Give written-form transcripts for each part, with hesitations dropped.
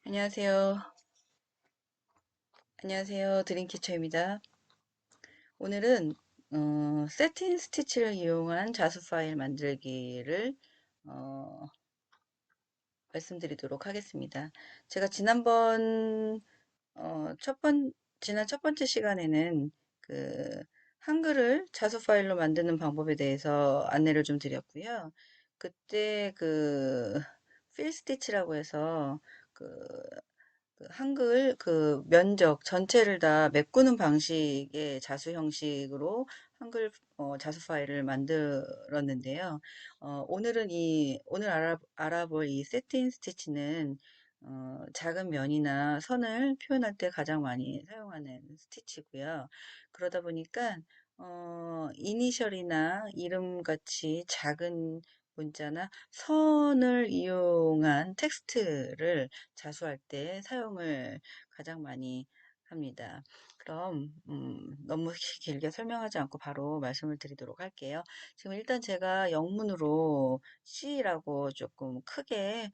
안녕하세요. 안녕하세요. 드림캐쳐입니다. 오늘은 세틴 스티치를 이용한 자수 파일 만들기를 어, 말씀드리도록 하겠습니다. 제가 지난 첫 번째 시간에는 그 한글을 자수 파일로 만드는 방법에 대해서 안내를 좀 드렸고요. 그때 필 스티치라고 해서 그 한글 면적 전체를 다 메꾸는 방식의 자수 형식으로 한글 자수 파일을 만들었는데요. 오늘 알아볼 이 세틴 스티치는 작은 면이나 선을 표현할 때 가장 많이 사용하는 스티치고요. 그러다 보니까 이니셜이나 이름 같이 작은 문자나 선을 이용한 텍스트를 자수할 때 사용을 가장 많이 합니다. 그럼 너무 길게 설명하지 않고 바로 말씀을 드리도록 할게요. 지금 일단 제가 영문으로 C라고 조금 크게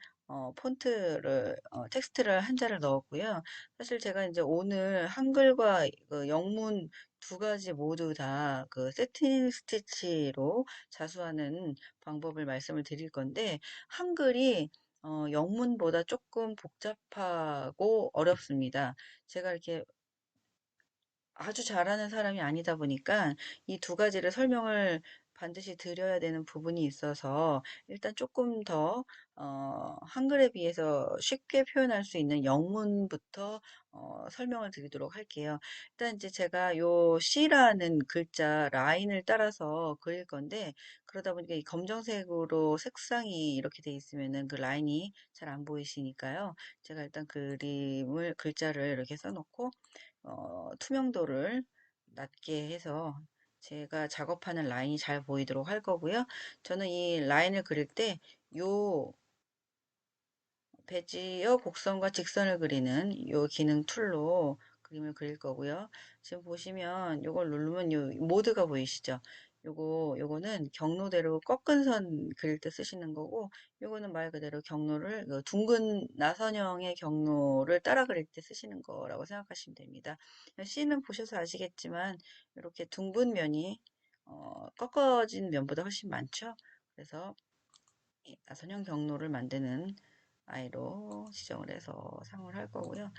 텍스트를 한자를 넣었고요. 사실 제가 이제 오늘 한글과 그 영문 두 가지 모두 다 그 세팅 스티치로 자수하는 방법을 말씀을 드릴 건데, 한글이 영문보다 조금 복잡하고 어렵습니다. 제가 이렇게 아주 잘하는 사람이 아니다 보니까 이 두 가지를 설명을 반드시 드려야 되는 부분이 있어서 일단 조금 더 한글에 비해서 쉽게 표현할 수 있는 영문부터 설명을 드리도록 할게요. 일단 이제 제가 요 C라는 글자 라인을 따라서 그릴 건데, 그러다 보니까 이 검정색으로 색상이 이렇게 돼 있으면은 그 라인이 잘 안 보이시니까요. 제가 일단 글자를 이렇게 써놓고 투명도를 낮게 해서 제가 작업하는 라인이 잘 보이도록 할 거고요. 저는 이 라인을 그릴 때 요 베지어 곡선과 직선을 그리는 요 기능 툴로 그림을 그릴 거고요. 지금 보시면 요걸 누르면 요 모드가 보이시죠? 요거는 경로대로 꺾은 선 그릴 때 쓰시는 거고, 요거는 말 그대로 경로를 둥근 나선형의 경로를 따라 그릴 때 쓰시는 거라고 생각하시면 됩니다. C는 보셔서 아시겠지만 이렇게 둥근 면이 꺾어진 면보다 훨씬 많죠. 그래서 이 나선형 경로를 만드는 I로 지정을 해서 사용을 할 거고요.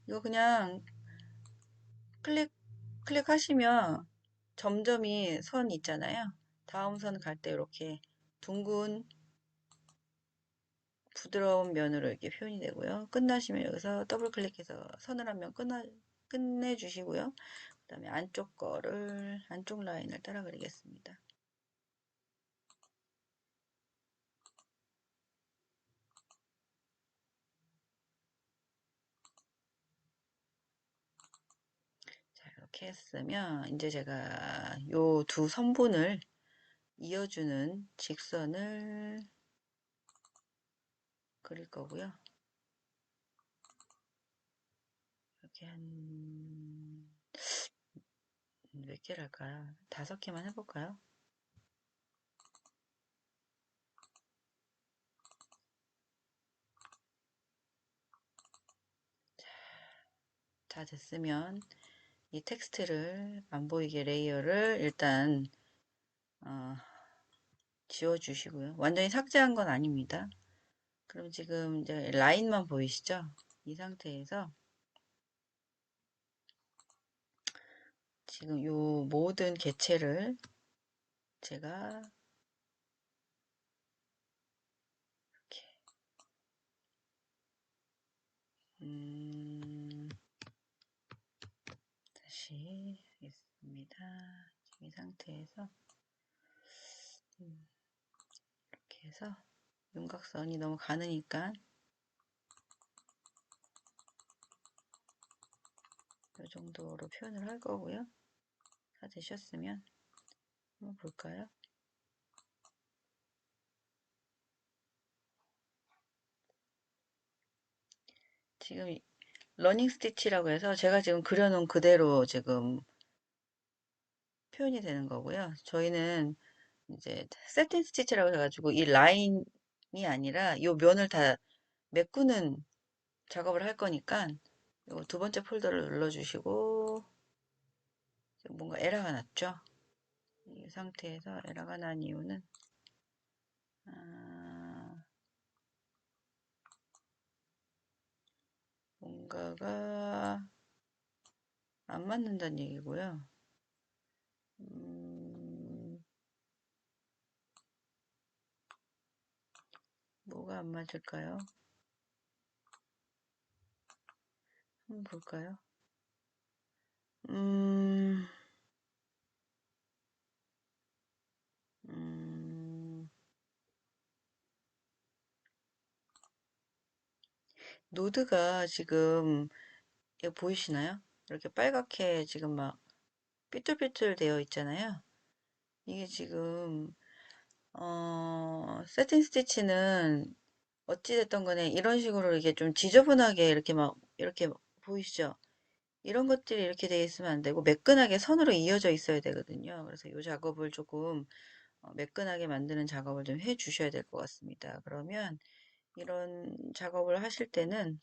이거 그냥 클릭, 클릭하시면 점점이 선 있잖아요. 다음 선 갈 때 이렇게 둥근 부드러운 면으로 이렇게 표현이 되고요. 끝나시면 여기서 더블 클릭해서 선을 한 면 끝내주시고요. 그 다음에 안쪽 라인을 따라 그리겠습니다. 자, 이렇게 했으면 이제 제가 요 두 선분을 이어주는 직선을 그릴 거고요. 이렇게 한 몇 개를 할까요? 5개만 해볼까요? 다 됐으면 이 텍스트를 안 보이게 레이어를 일단 어, 지워주시고요. 완전히 삭제한 건 아닙니다. 그럼 지금 이제 라인만 보이시죠? 이 상태에서 지금 요 모든 개체를 제가 이렇게 음, 다시 하겠습니다. 지금 이 상태에서 이렇게 해서 윤곽선이 너무 가느니까 이 정도로 표현을 할 거고요. 다 되셨으면 한번 볼까요? 지금 러닝 스티치라고 해서 제가 지금 그려놓은 그대로 지금 표현이 되는 거고요. 저희는 이제 세틴 스티치라고 해가지고 이 라인이 아니라 이 면을 다 메꾸는 작업을 할 거니까 요 두 번째 폴더를 눌러주시고 지금 뭔가 에러가 났죠? 이 상태에서 에러가 난 이유는 아, 뭔가가 안 맞는다는 얘기고요. 음, 뭐가 안 맞을까요? 한번 볼까요? 음, 음, 노드가 지금 이거 보이시나요? 이렇게 빨갛게 지금 막 삐뚤삐뚤 되어 있잖아요. 이게 지금 세팅 스티치는 어찌됐던 간에 이런 식으로 이게 좀 지저분하게 이렇게 막 이렇게 보이시죠? 이런 것들이 이렇게 되어 있으면 안 되고 매끈하게 선으로 이어져 있어야 되거든요. 그래서 이 작업을 조금 매끈하게 만드는 작업을 좀 해 주셔야 될 것 같습니다. 그러면 이런 작업을 하실 때는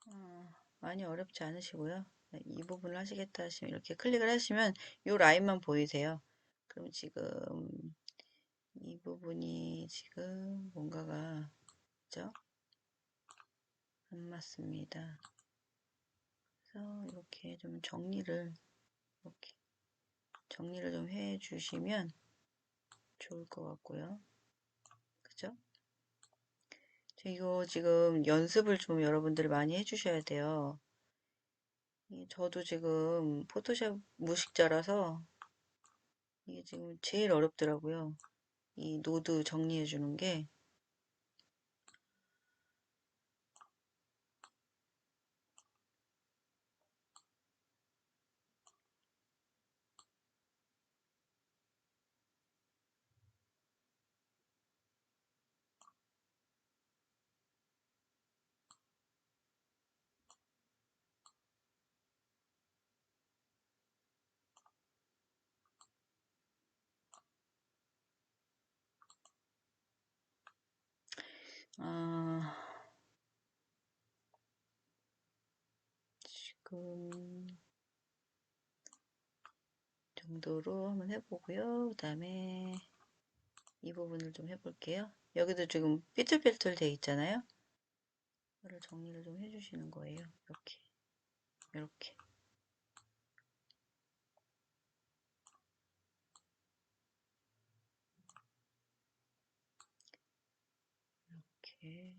어, 많이 어렵지 않으시고요. 네, 이 부분을 하시겠다 하시면 이렇게 클릭을 하시면 이 라인만 보이세요. 그럼 지금 이 부분이 지금 뭔가가 그죠? 안 맞습니다. 그래서 이렇게 좀 이렇게 정리를 좀 해 주시면 좋을 것 같고요. 그죠? 이거 지금 연습을 좀 여러분들이 많이 해주셔야 돼요. 저도 지금 포토샵 무식자라서 이게 지금 제일 어렵더라고요. 이 노드 정리해 주는 게. 아, 지금 정도로 한번 해보고요. 그 다음에 이 부분을 좀 해볼게요. 여기도 지금 삐뚤삐뚤 돼 있잖아요. 이거를 정리를 좀 해주시는 거예요. 이렇게, 이렇게, 이렇게.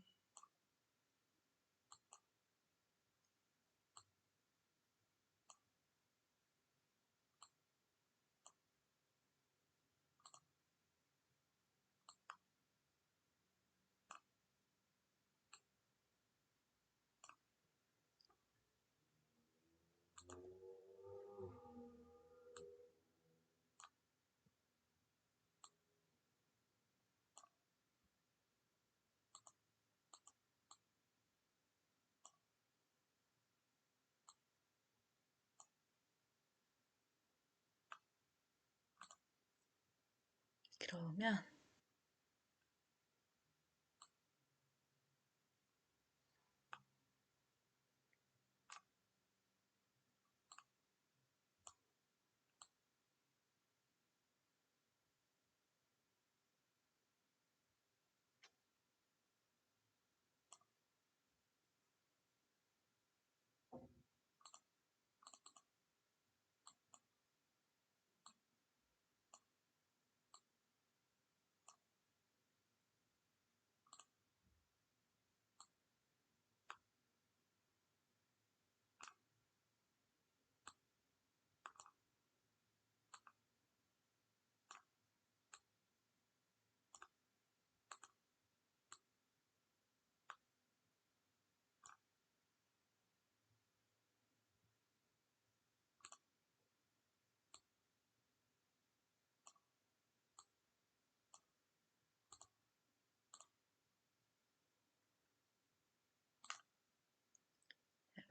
그러면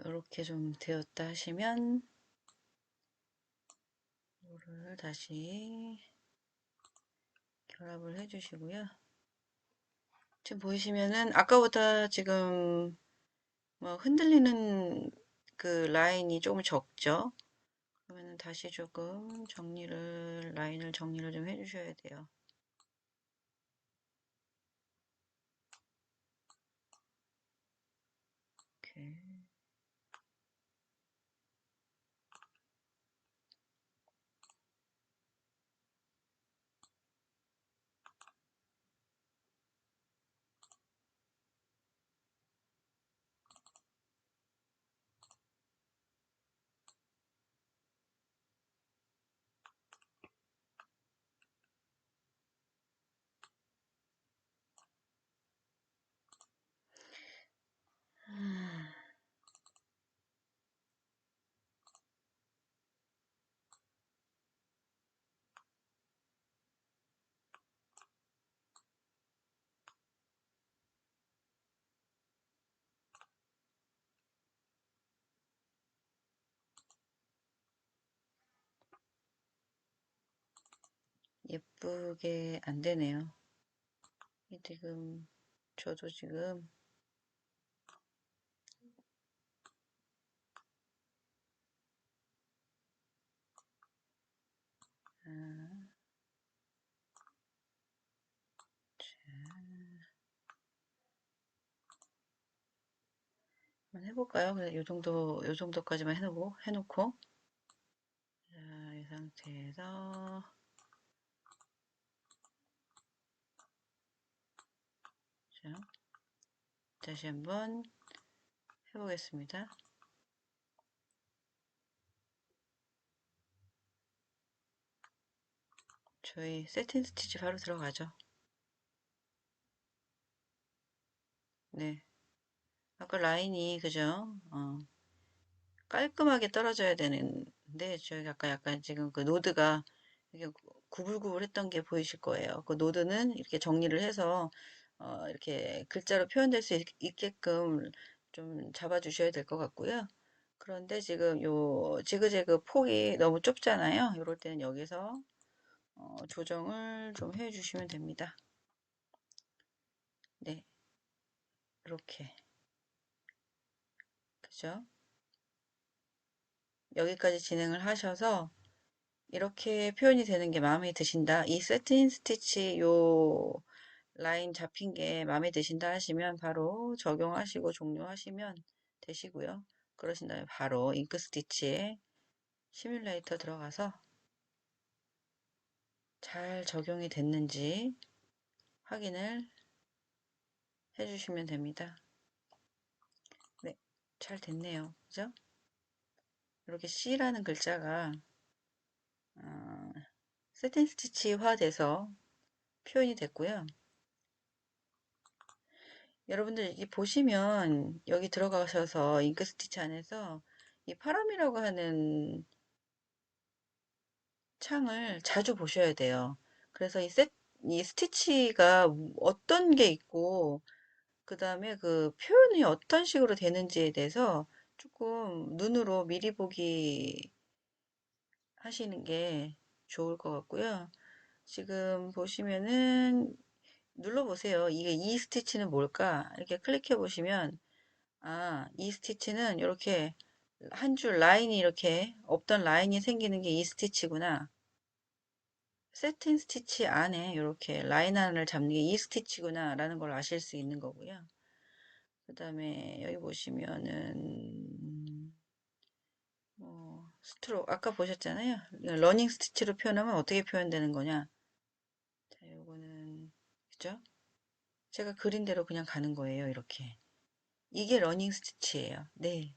이렇게 좀 되었다 하시면 이거를 다시 결합을 해주시고요. 지금 보이시면은 아까보다 지금 뭐 흔들리는 그 라인이 조금 적죠. 그러면은 다시 조금 라인을 정리를 좀 해주셔야 돼요. 이렇게. 예쁘게 안 되네요. 이 지금 저도 지금 아, 한번 해볼까요? 그냥 요 정도까지만 해놓고. 자, 이 상태에서, 자, 다시 한번 해보겠습니다. 저희 세팅 스티치 바로 들어가죠. 네. 아까 라인이, 그죠? 깔끔하게 떨어져야 되는데, 저희가 아까 약간 지금 그 노드가 이렇게 구불구불 했던 게 보이실 거예요. 그 노드는 이렇게 정리를 해서, 이렇게 글자로 표현될 수 있게끔 좀 잡아주셔야 될 것 같고요. 그런데 지금 요 지그재그 폭이 너무 좁잖아요. 이럴 때는 여기서 조정을 좀 해주시면 됩니다. 네, 이렇게. 그죠? 여기까지 진행을 하셔서 이렇게 표현이 되는 게 마음에 드신다. 이 세틴 스티치 요 라인 잡힌 게 마음에 드신다 하시면 바로 적용하시고 종료하시면 되시고요. 그러신 다음에 바로 잉크 스티치에 시뮬레이터 들어가서 잘 적용이 됐는지 확인을 해주시면 됩니다. 네, 잘 됐네요. 그죠? 이렇게 C라는 글자가 어, 세틴 스티치화 돼서 표현이 됐고요. 여러분들 이 보시면 여기 들어가셔서 잉크 스티치 안에서 이 파람이라고 하는 창을 자주 보셔야 돼요. 그래서 이 스티치가 어떤 게 있고 그 다음에 그 표현이 어떤 식으로 되는지에 대해서 조금 눈으로 미리 보기 하시는 게 좋을 것 같고요. 지금 보시면은 눌러보세요. 이게 이 스티치는 뭘까? 이렇게 클릭해 보시면 아, 이 스티치는 이렇게 한 줄 라인이 이렇게 없던 라인이 생기는 게 이 스티치구나. 세팅 스티치 안에 이렇게 라인 하나를 잡는 게 이 스티치구나 라는 걸 아실 수 있는 거고요. 그 다음에 여기 보시면은 스트로크 아까 보셨잖아요. 러닝 스티치로 표현하면 어떻게 표현되는 거냐. 자, 요거는 그죠? 제가 그린 대로 그냥 가는 거예요. 이렇게. 이게 러닝 스티치예요. 네.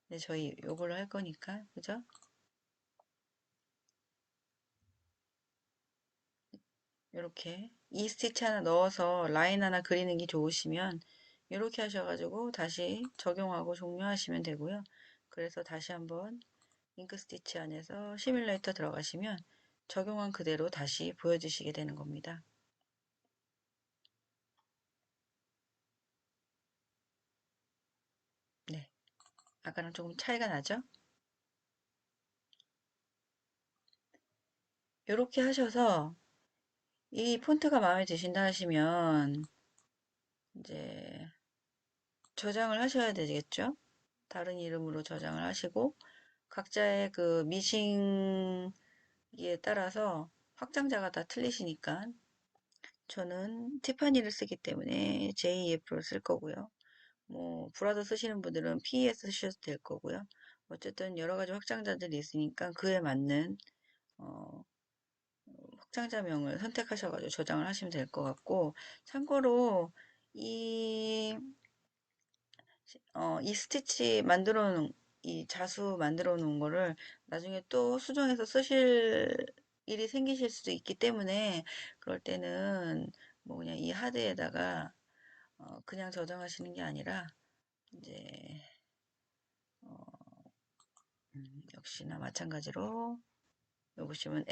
네, 저희 요걸로 할 거니까. 그죠? 이렇게 이 스티치 하나 넣어서 라인 하나 그리는 게 좋으시면 이렇게 하셔가지고 다시 적용하고 종료하시면 되고요. 그래서 다시 한번 잉크 스티치 안에서 시뮬레이터 들어가시면 적용한 그대로 다시 보여주시게 되는 겁니다. 네. 아까랑 조금 차이가 나죠? 이렇게 하셔서 이 폰트가 마음에 드신다 하시면 이제 저장을 하셔야 되겠죠? 다른 이름으로 저장을 하시고 각자의 그 미싱에 따라서 확장자가 다 틀리시니까 저는 티파니를 쓰기 때문에 JF를 쓸 거고요. 뭐 브라더 쓰시는 분들은 PES 쓰셔도 될 거고요. 어쨌든 여러 가지 확장자들이 있으니까 그에 맞는 어, 확장자명을 선택하셔가지고 저장을 하시면 될 것 같고 참고로 이, 이 스티치 만들어 놓은 이 자수 만들어 놓은 거를 나중에 또 수정해서 쓰실 일이 생기실 수도 있기 때문에 그럴 때는 뭐 그냥 이 하드에다가 그냥 저장하시는 게 아니라 이제 역시나 마찬가지로 여기 보시면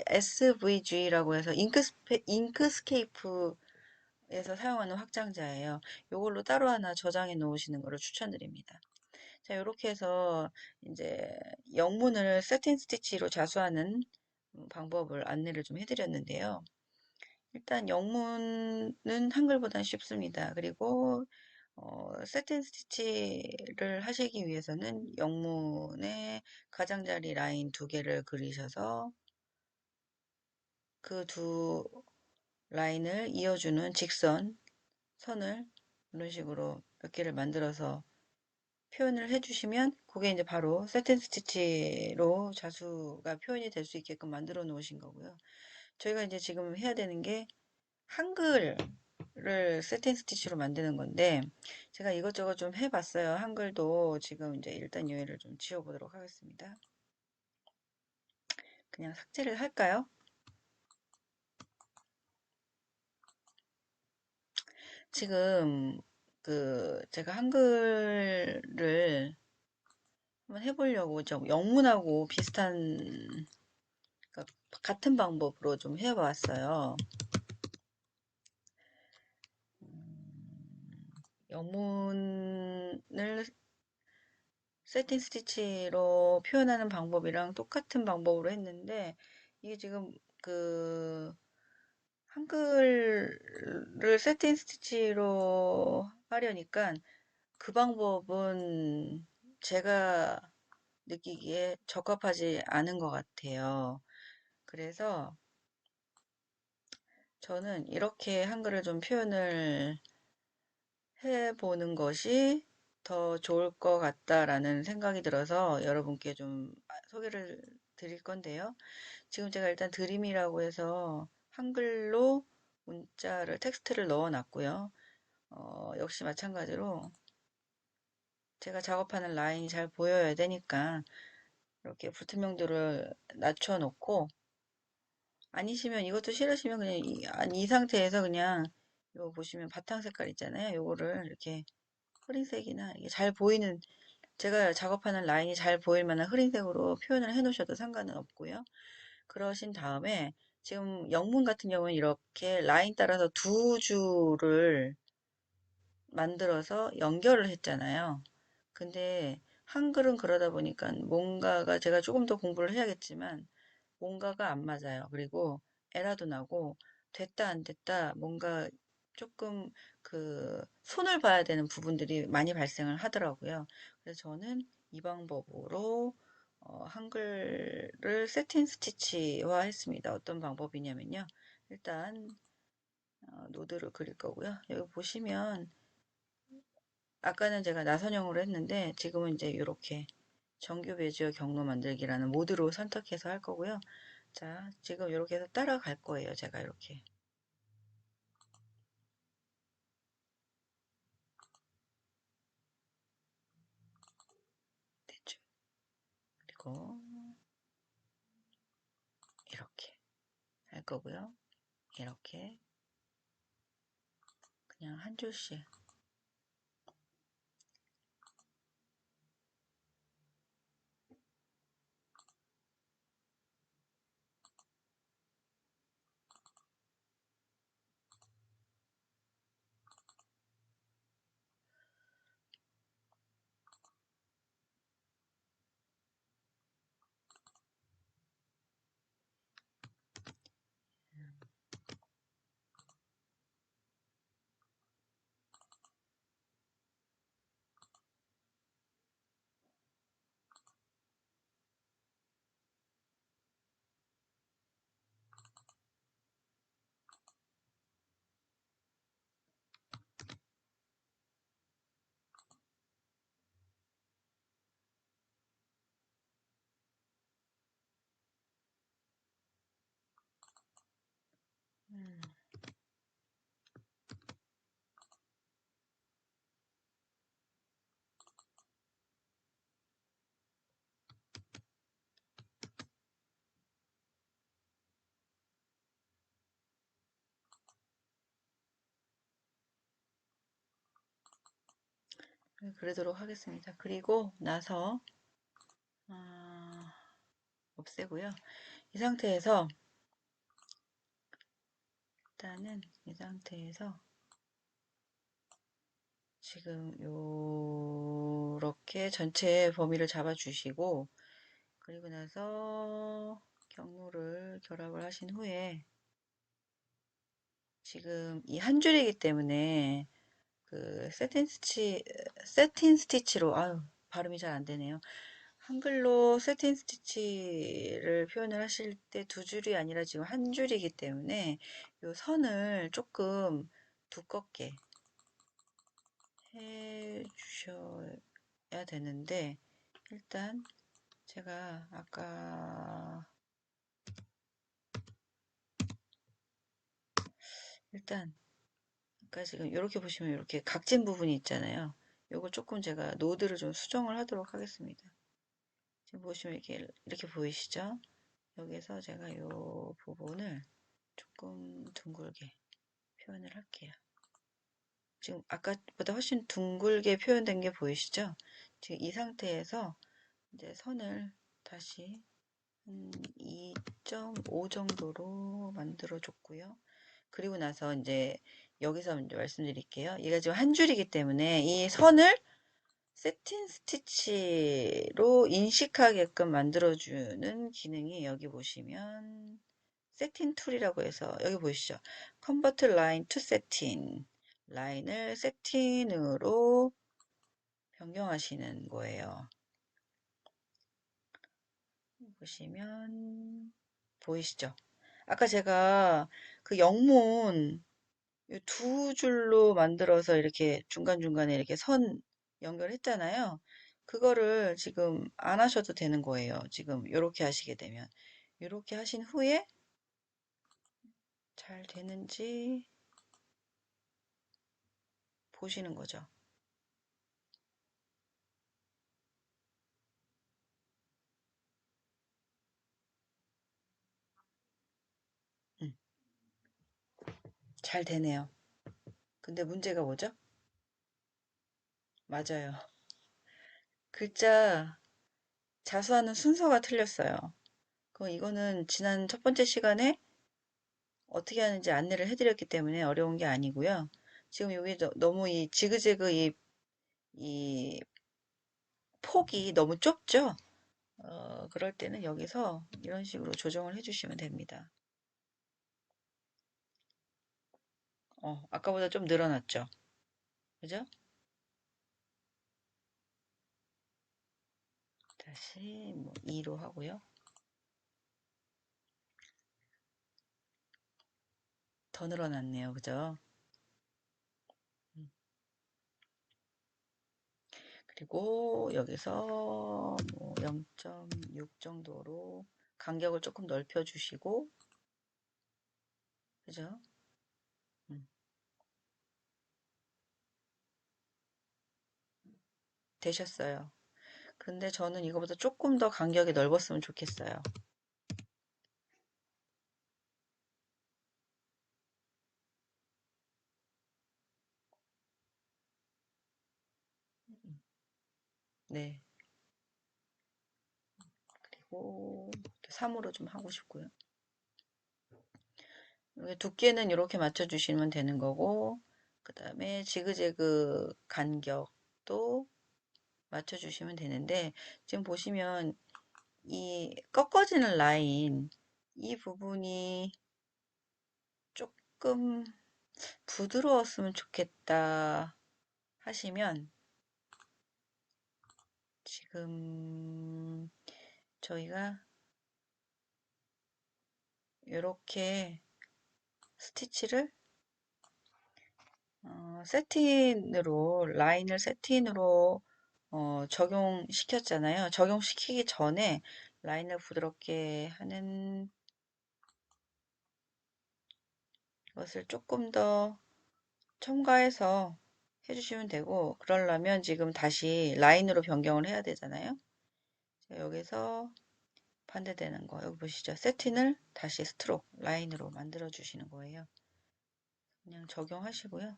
SVG라고 해서 잉크스케이프에서 사용하는 확장자예요. 이걸로 따로 하나 저장해 놓으시는 것을 추천드립니다. 자, 이렇게 해서 이제 영문을 세팅 스티치로 자수하는 방법을 안내를 좀 해드렸는데요. 일단 영문은 한글보다는 쉽습니다. 그리고 세팅 스티치를 하시기 위해서는 영문에 가장자리 라인 두 개를 그리셔서 그 두 라인을 이어주는 직선 선을 이런 식으로 몇 개를 만들어서 표현을 해주시면 그게 이제 바로 세팅 스티치로 자수가 표현이 될 수 있게끔 만들어 놓으신 거고요. 저희가 이제 지금 해야 되는 게 한글을 세팅 스티치로 만드는 건데 제가 이것저것 좀 해봤어요. 한글도 지금 이제 일단 얘를 좀 지워보도록 하겠습니다. 그냥 삭제를 할까요? 지금 그 제가 한글을 한번 해보려고 좀 영문하고 비슷한 그러니까 같은 방법으로 좀 해봤어요. 영문을 세팅 스티치로 표현하는 방법이랑 똑같은 방법으로 했는데 이게 지금 그 한글을 세팅 스티치로 하려니까 그 방법은 제가 느끼기에 적합하지 않은 것 같아요. 그래서 저는 이렇게 한글을 좀 표현을 해보는 것이 더 좋을 것 같다라는 생각이 들어서 여러분께 좀 소개를 드릴 건데요. 지금 제가 일단 드림이라고 해서 한글로 문자를 텍스트를 넣어 놨고요. 역시 마찬가지로 제가 작업하는 라인이 잘 보여야 되니까 이렇게 불투명도를 낮춰 놓고 아니시면 이것도 싫으시면 그냥 이 상태에서 그냥 이거 보시면 바탕 색깔 있잖아요. 요거를 이렇게 흐린색이나 이게 잘 보이는 제가 작업하는 라인이 잘 보일 만한 흐린색으로 표현을 해 놓으셔도 상관은 없고요. 그러신 다음에 지금 영문 같은 경우는 이렇게 라인 따라서 두 줄을 만들어서 연결을 했잖아요. 근데 한글은 그러다 보니까 뭔가가 제가 조금 더 공부를 해야겠지만 뭔가가 안 맞아요. 그리고 에러도 나고 됐다 안 됐다 뭔가 조금 그 손을 봐야 되는 부분들이 많이 발생을 하더라고요. 그래서 저는 이 방법으로 한글을 세팅 스티치화 했습니다. 어떤 방법이냐면요. 일단 노드를 그릴 거고요. 여기 보시면 아까는 제가 나선형으로 했는데 지금은 이제 이렇게 정규 배지어 경로 만들기라는 모드로 선택해서 할 거고요. 자, 지금 이렇게 해서 따라갈 거예요. 제가 이렇게. 됐죠? 그리고 이렇게 할 거고요. 이렇게 그냥 한 줄씩 그러도록 하겠습니다. 그리고 나서 아, 없애고요. 이 상태에서 일단은 이 상태에서 지금 요렇게 전체 범위를 잡아주시고 그리고 나서 경로를 결합을 하신 후에 지금 이 한 줄이기 때문에 그 세틴 스티치로 아유 발음이 잘 안 되네요. 한글로 세틴 스티치를 표현을 하실 때 두 줄이 아니라 지금 한 줄이기 때문에 요 선을 조금 두껍게 해 주셔야 되는데 일단 제가 아까 일단 아까 지금 이렇게 보시면 이렇게 각진 부분이 있잖아요. 요거 조금 제가 노드를 좀 수정을 하도록 하겠습니다. 지금 보시면 이렇게 보이시죠? 여기서 제가 요 부분을 조금 둥글게 표현을 할게요. 지금 아까보다 훨씬 둥글게 표현된 게 보이시죠? 지금 이 상태에서 이제 선을 다시 한 2.5 정도로 만들어 줬고요. 그리고 나서 이제 여기서 이제 말씀드릴게요. 얘가 지금 한 줄이기 때문에 이 선을 세틴 스티치로 인식하게끔 만들어주는 기능이 여기 보시면 세틴 툴이라고 해서 여기 보이시죠? Convert line to satin. 라인을 세틴으로 변경하시는 거예요. 보시면 보이시죠? 아까 제가 그 영문 두 줄로 만들어서 이렇게 중간중간에 이렇게 선 연결했잖아요. 그거를 지금 안 하셔도 되는 거예요. 지금 이렇게 하시게 되면. 이렇게 하신 후에 잘 되는지 보시는 거죠. 음, 잘 되네요. 근데 문제가 뭐죠? 맞아요. 글자 자수하는 순서가 틀렸어요. 이거는 지난 첫 번째 시간에 어떻게 하는지 안내를 해드렸기 때문에 어려운 게 아니고요. 지금 여기 너무 이 지그재그 이 폭이 너무 좁죠? 그럴 때는 여기서 이런 식으로 조정을 해주시면 됩니다. 아까보다 좀 늘어났죠? 그죠? 다시 뭐 2로 하고요. 더 늘어났네요. 그죠? 음, 그리고 여기서 뭐 0.6 정도로 간격을 조금 넓혀 주시고, 그죠? 음, 되셨어요. 근데 저는 이거보다 조금 더 간격이 넓었으면 좋겠어요. 네. 그리고 3으로 좀 하고 싶고요. 여기 두께는 이렇게 맞춰주시면 되는 거고, 그 다음에 지그재그 간격도 맞춰주시면 되는데, 지금 보시면 이 꺾어지는 라인, 이 부분이 조금 부드러웠으면 좋겠다 하시면, 지금 저희가 이렇게 스티치를 세틴으로, 라인을 세틴으로 적용시켰잖아요. 적용시키기 전에 라인을 부드럽게 하는 그것을 조금 더 첨가해서 해주시면 되고, 그러려면 지금 다시 라인으로 변경을 해야 되잖아요. 여기서 반대되는 거 여기 보시죠. 세틴을 다시 스트로크 라인으로 만들어 주시는 거예요. 그냥 적용하시고요.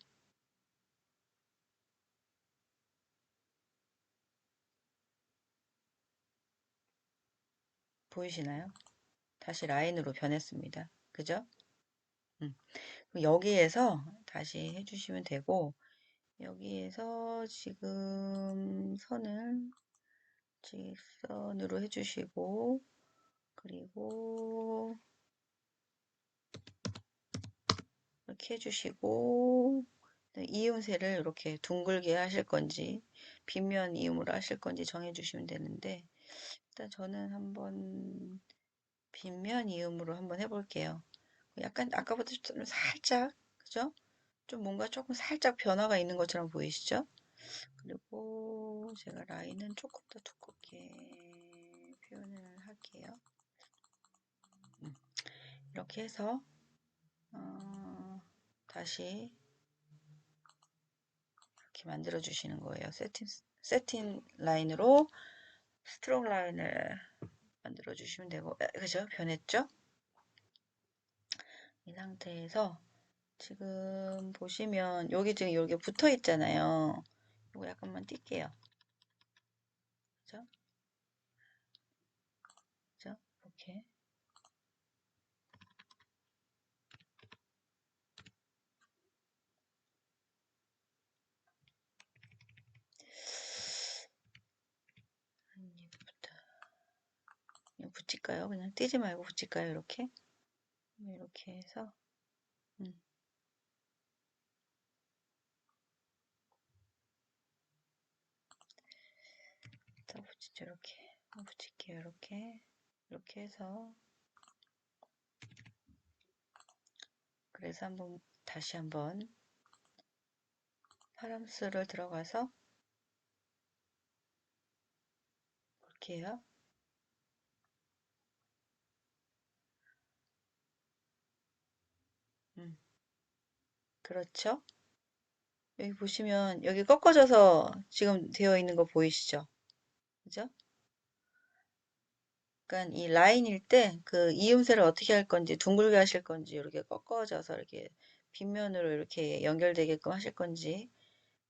보이시나요? 다시 라인으로 변했습니다. 그죠? 음. 여기에서 다시 해주시면 되고, 여기에서 지금 선을 직선으로 해주시고, 그리고 이렇게 해주시고, 이음새를 이렇게 둥글게 하실 건지, 빗면 이음으로 하실 건지 정해주시면 되는데, 일단 저는 한번 빗면 이음으로 한번 해볼게요. 약간 아까보다 좀 살짝, 그죠? 좀 뭔가 조금 살짝 변화가 있는 것처럼 보이시죠? 그리고 제가 라인은 조금 더 두껍게 표현을 할게요. 음, 이렇게 해서 다시 이렇게 만들어 주시는 거예요. 세팅 라인으로 스트롱 라인을 만들어 주시면 되고, 그죠? 변했죠? 이 상태에서 지금 보시면 여기 지금 여기 붙어 있잖아요. 이거 약간만 뛸게요. 그죠? 그죠? 이렇게. 그냥 붙일까요? 그냥 띄지 말고 붙일까요? 이렇게. 이렇게 해서 음, 더 붙이죠. 이렇게 붙일게요. 이렇게 해서 그래서 한번 다시 한번 파람스를 들어가서 이렇게 해요. 음, 그렇죠? 여기 보시면 여기 꺾어져서 지금 되어 있는 거 보이시죠? 그죠? 그러니까 이 라인일 때 그 이음새를 어떻게 할 건지 둥글게 하실 건지 이렇게 꺾어져서 이렇게 빗면으로 이렇게 연결되게끔 하실 건지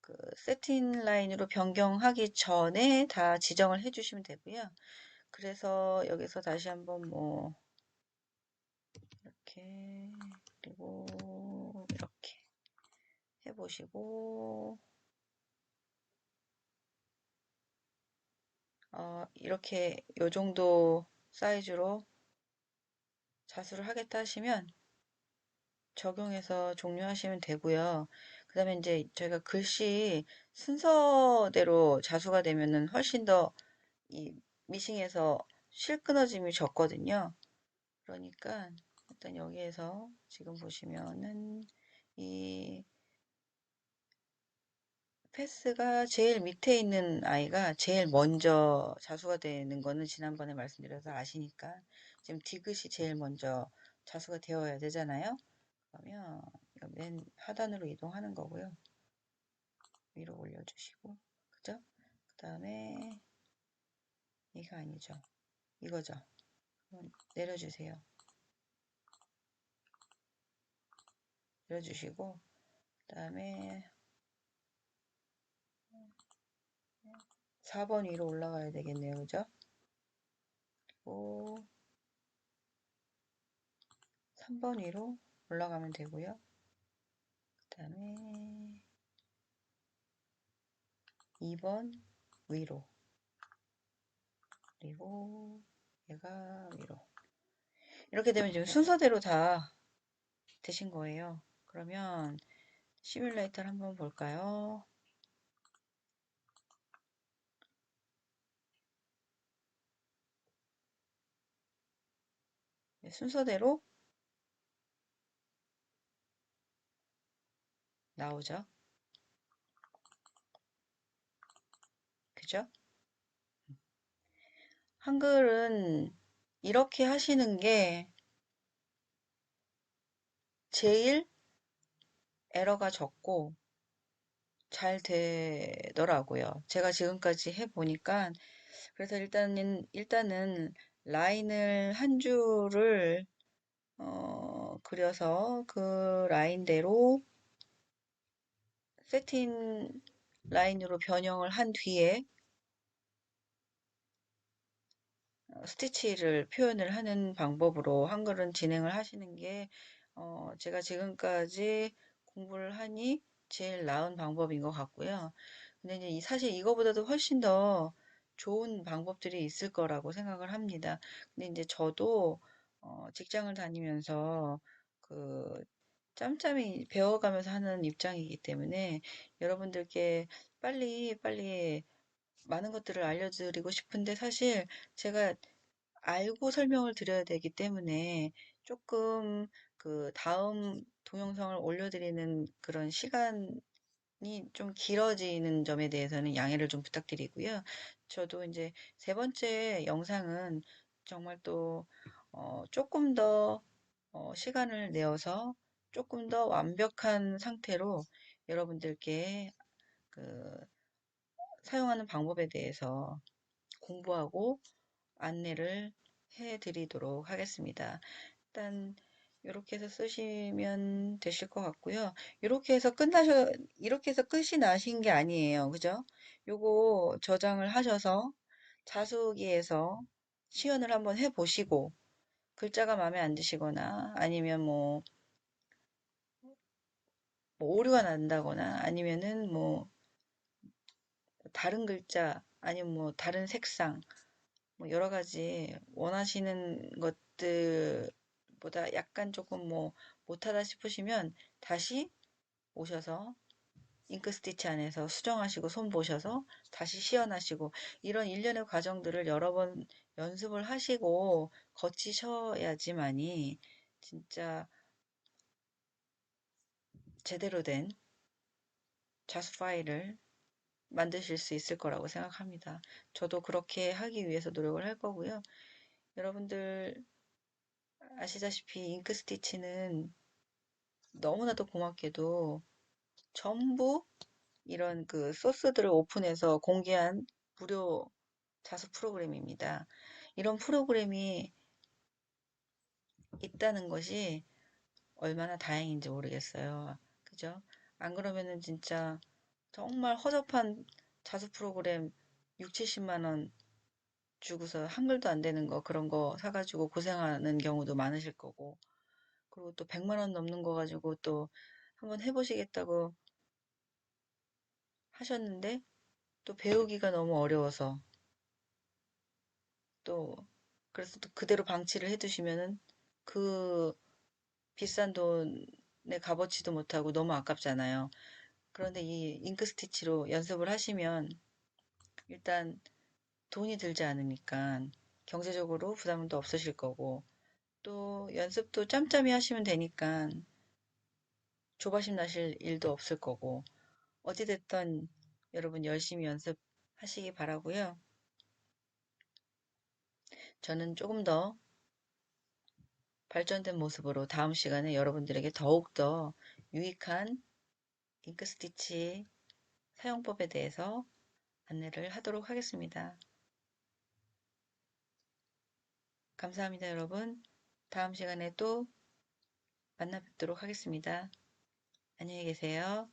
그 세팅 라인으로 변경하기 전에 다 지정을 해 주시면 되고요. 그래서 여기서 다시 한번 뭐 이렇게 그리고 이렇게 해보시고 이렇게 요 정도 사이즈로 자수를 하겠다 하시면 적용해서 종료하시면 되고요. 그 다음에 이제 저희가 글씨 순서대로 자수가 되면은 훨씬 더 이 미싱에서 실 끊어짐이 적거든요. 그러니까 일단 여기에서 지금 보시면은 이 패스가 제일 밑에 있는 아이가 제일 먼저 자수가 되는 거는 지난번에 말씀드려서 아시니까 지금 디귿이 제일 먼저 자수가 되어야 되잖아요. 그러면 맨 하단으로 이동하는 거고요. 위로 올려주시고 그죠? 그 다음에 이거 아니죠. 이거죠. 내려주세요. 내려주시고 그 다음에 4번 위로 올라가야 되겠네요. 그죠? 그리고 3번 위로 올라가면 되고요. 그 다음에 2번 위로 그리고 얘가 위로 이렇게 되면 지금 순서대로 다 되신 거예요. 그러면 시뮬레이터를 한번 볼까요? 네, 순서대로 나오죠. 그죠? 한글은 이렇게 하시는 게 제일 에러가 적고 잘 되더라고요. 제가 지금까지 해보니까. 그래서 일단은 라인을 한 줄을 그려서 그 라인대로 세틴 라인으로 변형을 한 뒤에 스티치를 표현을 하는 방법으로 한글은 진행을 하시는 게 제가 지금까지 공부를 하니 제일 나은 방법인 것 같고요. 근데 이제 사실 이거보다도 훨씬 더 좋은 방법들이 있을 거라고 생각을 합니다. 근데 이제 저도 직장을 다니면서 그 짬짬이 배워가면서 하는 입장이기 때문에 여러분들께 빨리 빨리 많은 것들을 알려드리고 싶은데 사실 제가 알고 설명을 드려야 되기 때문에 조금 그 다음 동영상을 올려드리는 그런 시간이 좀 길어지는 점에 대해서는 양해를 좀 부탁드리고요. 저도 이제 세 번째 영상은 정말 또 조금 더 시간을 내어서 조금 더 완벽한 상태로 여러분들께 그 사용하는 방법에 대해서 공부하고 안내를 해 드리도록 하겠습니다. 일단 이렇게 해서 쓰시면 되실 것 같고요. 이렇게 해서 끝이 나신 게 아니에요. 그죠? 요거 저장을 하셔서 자수기에서 시연을 한번 해 보시고 글자가 마음에 안 드시거나 아니면 뭐 오류가 난다거나 아니면은 뭐 다른 글자 아니면 뭐 다른 색상 뭐 여러 가지 원하시는 것들보다 약간 조금 뭐 못하다 싶으시면 다시 오셔서 잉크 스티치 안에서 수정하시고 손 보셔서 다시 시연하시고 이런 일련의 과정들을 여러 번 연습을 하시고 거치셔야지만이 진짜 제대로 된 자수 파일을 만드실 수 있을 거라고 생각합니다. 저도 그렇게 하기 위해서 노력을 할 거고요. 여러분들 아시다시피 잉크 스티치는 너무나도 고맙게도 전부 이런 그 소스들을 오픈해서 공개한 무료 자수 프로그램입니다. 이런 프로그램이 있다는 것이 얼마나 다행인지 모르겠어요. 그죠? 안 그러면은 진짜 정말 허접한 자수 프로그램 6, 70만 원 주고서 한글도 안 되는 거 그런 거 사가지고 고생하는 경우도 많으실 거고 그리고 또 100만 원 넘는 거 가지고 또 한번 해보시겠다고 하셨는데 또 배우기가 너무 어려워서 또 그래서 또 그대로 방치를 해두시면은 그 비싼 돈에 값어치도 못하고 너무 아깝잖아요. 그런데 이 잉크 스티치로 연습을 하시면 일단 돈이 들지 않으니까 경제적으로 부담도 없으실 거고 또 연습도 짬짬이 하시면 되니까 조바심 나실 일도 없을 거고 어찌됐든 여러분 열심히 연습하시기 바라고요. 저는 조금 더 발전된 모습으로 다음 시간에 여러분들에게 더욱더 유익한 잉크 스티치 사용법에 대해서 안내를 하도록 하겠습니다. 감사합니다, 여러분. 다음 시간에 또 만나 뵙도록 하겠습니다. 안녕히 계세요.